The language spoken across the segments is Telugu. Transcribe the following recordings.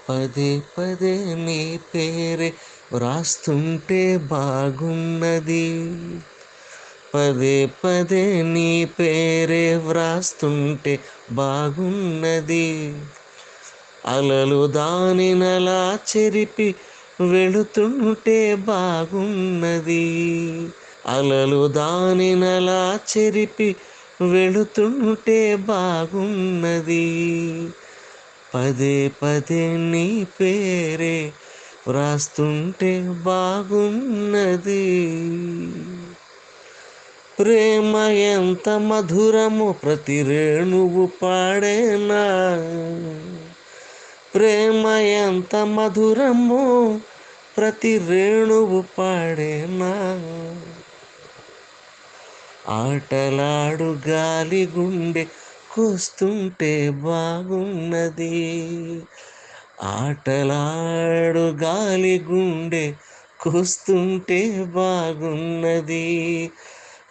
పదే పదే నీ పేరే వ్రాస్తుంటే బాగున్నది. పదే పదే నీ పేరే వ్రాస్తుంటే బాగున్నది. అలలు దానినలా చెరిపి వెళుతుంటే బాగున్నది. అలలు దానినలా చెరిపి వెళుతుంటే బాగున్నది. పదే పదే నీ పేరే వ్రాస్తుంటే బాగున్నది. ప్రేమ ఎంత మధురము ప్రతి రేణువు పాడేనా. ప్రేమ ఎంత మధురము ప్రతి రేణువు పాడేనా. ఆటలాడు గాలి గుండె కూస్తుంటే బాగున్నది. ఆటలాడు గాలి గుండె కూస్తుంటే బాగున్నది.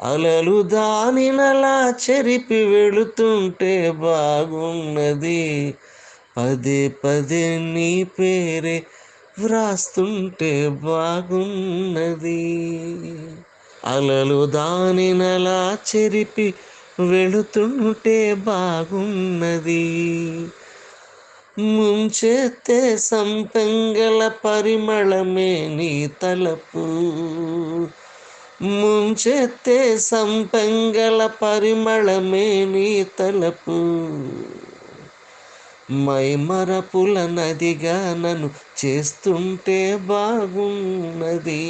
అలలు దానినలా చెరిపి వెళుతుంటే బాగున్నది. పదే పదే నీ పేరే వ్రాస్తుంటే బాగున్నది. అలలు దానినలా చెరిపి వెళుతుంటే బాగున్నది. ముంచెత్తే సంపెంగల పరిమళమే నీ తలపు. ముంచెత్తే సంపెంగల పరిమళమే నీ తలపు. మైమరపుల నదిగా నన్ను చేస్తుంటే బాగున్నది.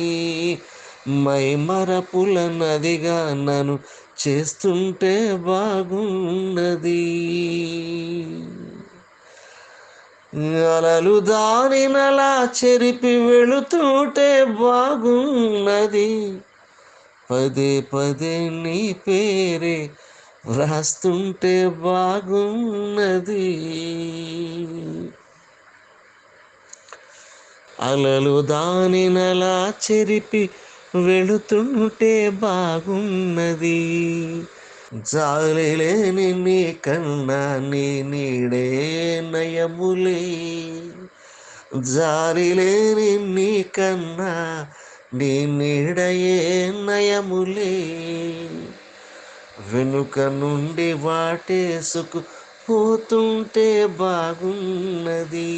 మైమరపుల నదిగా నన్ను చేస్తుంటే బాగున్నది. అలలు దానినలా చెరిపి వెళుతుంటే బాగున్నది. పదే పదే నీ పేరే వ్రాస్తుంటే బాగున్నది. అలలు దానినలా చెరిపి వెళుతుంటే బాగున్నది. జాలి లేని నీ కన్నా నీ నీడే నయములే. జాలి లేని నీ కన్నా నీ నీడయే నయములే. వెనుక నుండి వాటేసుకు పోతుంటే బాగున్నది.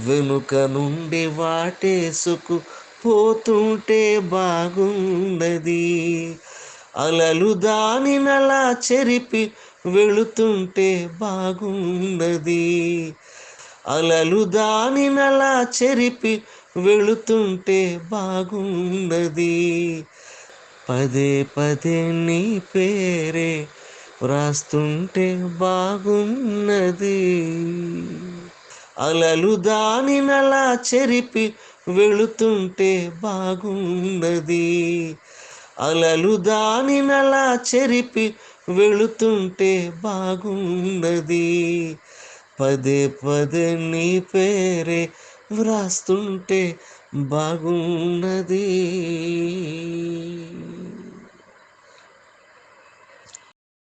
వెనుక నుండి వాటేసుకు పోతుంటే బాగున్నది. అలలు దానినలా చెరిపి వెళుతుంటే బాగున్నది. అలలు దానినలా చెరిపి వెళుతుంటే బాగున్నది. పదే పదే నీ పేరే వ్రాస్తుంటే బాగున్నది. అలలు దానినలా చెరిపి వెళుతుంటే బాగున్నది. అలలు దానినలా చెరిపి వెళుతుంటే బాగున్నది. పదే పదే నీ పేరే వ్రాస్తుంటే బాగున్నది.